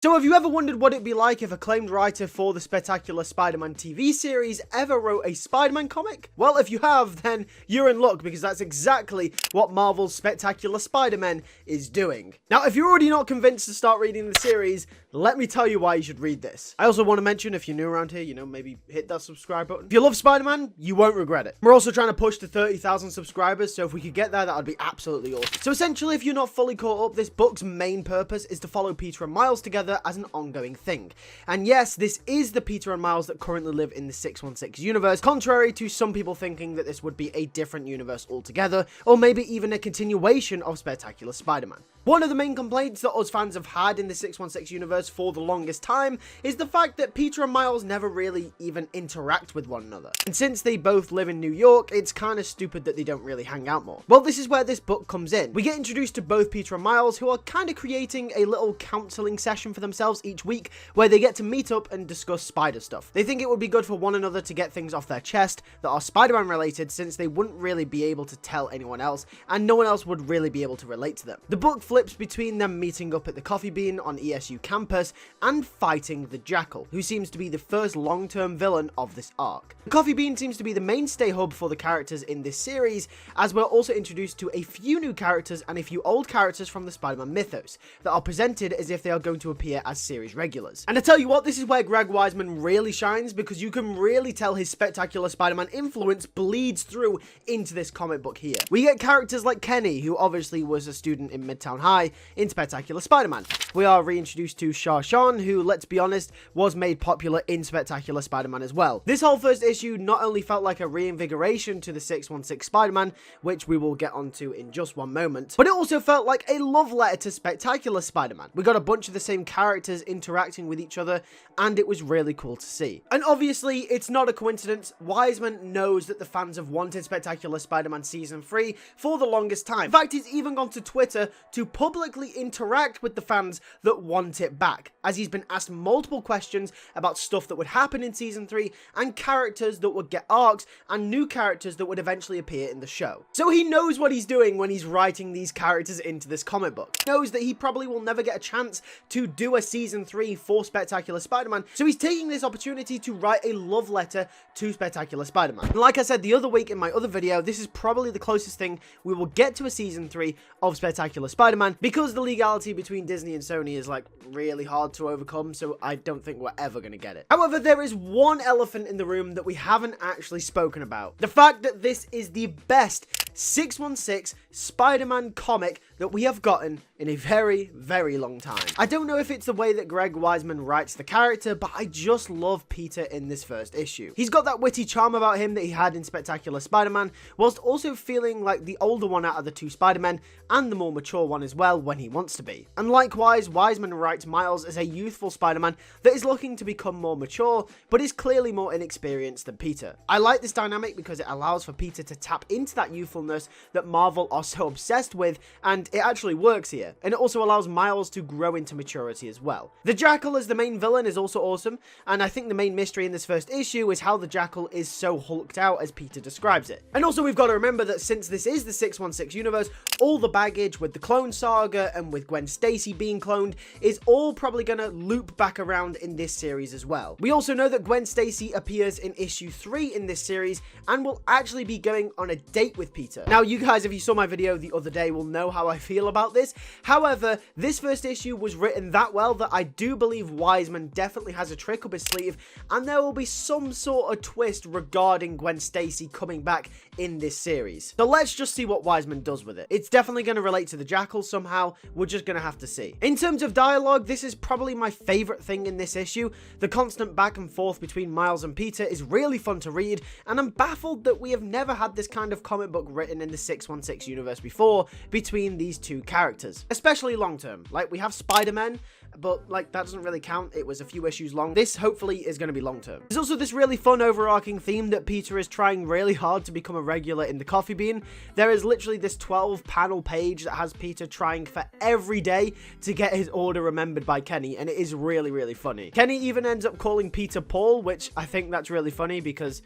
So have you ever wondered what it'd be like if acclaimed writer for the Spectacular Spider-Man TV series ever wrote a Spider-Man comic? Well, if you have, then you're in luck, because that's exactly what Marvel's Spectacular Spider-Man is doing. Now, if you're already not convinced to start reading the series, let me tell you why you should read this. I also want to mention, if you're new around here, maybe hit that subscribe button. If you love Spider-Man, you won't regret it. We're also trying to push to 30,000 subscribers, so if we could get there, that would be absolutely awesome. So essentially, if you're not fully caught up, this book's main purpose is to follow Peter and Miles together as an ongoing thing. And yes, this is the Peter and Miles that currently live in the 616 universe, contrary to some people thinking that this would be a different universe altogether, or maybe even a continuation of Spectacular Spider-Man. One of the main complaints that us fans have had in the 616 universe for the longest time is the fact that Peter and Miles never really even interact with one another. And since they both live in New York, it's kind of stupid that they don't really hang out more. Well, this is where this book comes in. We get introduced to both Peter and Miles, who are kind of creating a little counseling session for themselves each week, where they get to meet up and discuss spider stuff. They think it would be good for one another to get things off their chest that are Spider-Man related, since they wouldn't really be able to tell anyone else, and no one else would really be able to relate to them. The book flips between them meeting up at the Coffee Bean on ESU campus and fighting the Jackal, who seems to be the first long-term villain of this arc. The Coffee Bean seems to be the mainstay hub for the characters in this series, as we're also introduced to a few new characters and a few old characters from the Spider-Man mythos that are presented as if they are going to appear as series regulars. And I tell you what, this is where Greg Weisman really shines, because you can really tell his Spectacular Spider-Man influence bleeds through into this comic book here. We get characters like Kenny, who obviously was a student in Midtown High in Spectacular Spider-Man. We are reintroduced to Shah Shan, who, let's be honest, was made popular in Spectacular Spider-Man as well. This whole first issue not only felt like a reinvigoration to the 616 Spider-Man, which we will get onto in just one moment, but it also felt like a love letter to Spectacular Spider-Man. We got a bunch of the same characters interacting with each other, and it was really cool to see. And obviously, it's not a coincidence. Weisman knows that the fans have wanted Spectacular Spider-Man Season 3 for the longest time. In fact, he's even gone to Twitter to publicly interact with the fans that want it back, as he's been asked multiple questions about stuff that would happen in Season 3, and characters that would get arcs, and new characters that would eventually appear in the show. So he knows what he's doing when he's writing these characters into this comic book. He knows that he probably will never get a chance to do a Season 3 for Spectacular Spider-Man, so he's taking this opportunity to write a love letter to Spectacular Spider-Man. And like I said the other week in my other video, this is probably the closest thing we will get to a Season 3 of Spectacular Spider-Man, because the legality between Disney and Sony is like really hard to overcome, so I don't think we're ever going to get it. However, there is one elephant in the room that we haven't actually spoken about. The fact that this is the best 616 Spider-Man comic that we have gotten in a very, very long time. I don't know if it's the way that Greg Weisman writes the character, but I just love Peter in this first issue. He's got that witty charm about him that he had in Spectacular Spider-Man, whilst also feeling like the older one out of the two Spider-Men, and the more mature one as well when he wants to be. And likewise, Weisman writes Miles as a youthful Spider-Man that is looking to become more mature, but is clearly more inexperienced than Peter. I like this dynamic because it allows for Peter to tap into that youthfulness that Marvel are so obsessed with, and it actually works here. And it also allows Miles to grow into maturity as well. The Jackal as the main villain is also awesome, and I think the main mystery in this first issue is how the Jackal is so hulked out as Peter describes it. And also we've got to remember that since this is the 616 universe, all the baggage with the clone saga and with Gwen Stacy being cloned is all probably going to loop back around in this series as well. We also know that Gwen Stacy appears in issue 3 in this series and will actually be going on a date with Peter. Now, you guys, if you saw my video the other day, will know how I feel about this. However, this first issue was written that well that I do believe Weisman definitely has a trick up his sleeve, and there will be some sort of twist regarding Gwen Stacy coming back in this series. So let's just see what Weisman does with it. It's definitely going to relate to the Jackal somehow. We're just going to have to see. In terms of dialogue, this is probably my favorite thing in this issue. The constant back and forth between Miles and Peter is really fun to read, and I'm baffled that we have never had this kind of comic book written in the 616 universe before between these two characters, especially long term. Like, we have Spider-Man, but like that doesn't really count. It was a few issues long. This hopefully is going to be long term. There's also this really fun overarching theme that Peter is trying really hard to become a regular in the Coffee Bean. There is literally this 12 panel page that has Peter trying for every day to get his order remembered by Kenny, and it is really, really funny. Kenny even ends up calling Peter Paul, which I think that's really funny because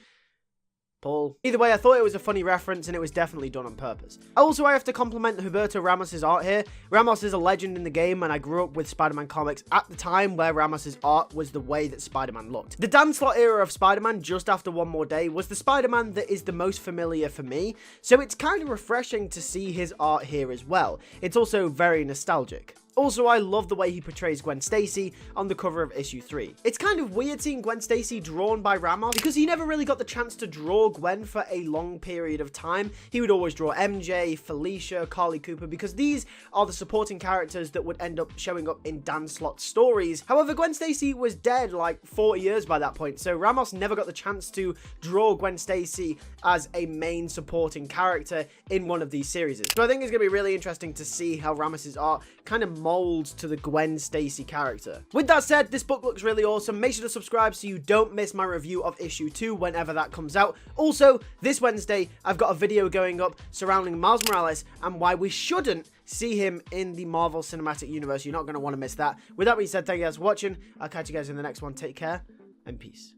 Paul. Either way, I thought it was a funny reference and it was definitely done on purpose. Also, I have to compliment Humberto Ramos' art here. Ramos is a legend in the game, and I grew up with Spider-Man comics at the time where Ramos' art was the way that Spider-Man looked. The Dan Slott era of Spider-Man, just after One More Day, was the Spider-Man that is the most familiar for me, so it's kind of refreshing to see his art here as well. It's also very nostalgic. Also, I love the way he portrays Gwen Stacy on the cover of issue 3. It's kind of weird seeing Gwen Stacy drawn by Ramos because he never really got the chance to draw Gwen for a long period of time. He would always draw MJ, Felicia, Carly Cooper, because these are the supporting characters that would end up showing up in Dan Slott's stories. However, Gwen Stacy was dead like 40 years by that point, so Ramos never got the chance to draw Gwen Stacy as a main supporting character in one of these series. So I think it's going to be really interesting to see how Ramos' art kind of molds to the Gwen Stacy character. With that said, this book looks really awesome. Make sure to subscribe so you don't miss my review of issue 2 whenever that comes out. Also, this Wednesday, I've got a video going up surrounding Miles Morales and why we shouldn't see him in the Marvel Cinematic Universe. You're not going to want to miss that. With that being said, thank you guys for watching. I'll catch you guys in the next one. Take care and peace.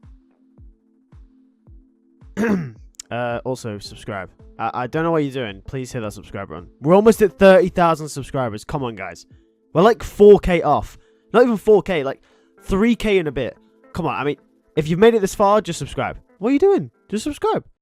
Also, subscribe. I don't know what you're doing. Please hit that subscribe button. We're almost at 30,000 subscribers. Come on, guys. We're like 4K off. Not even 4K, like 3K in a bit. Come on, I mean, if you've made it this far, just subscribe. What are you doing? Just subscribe.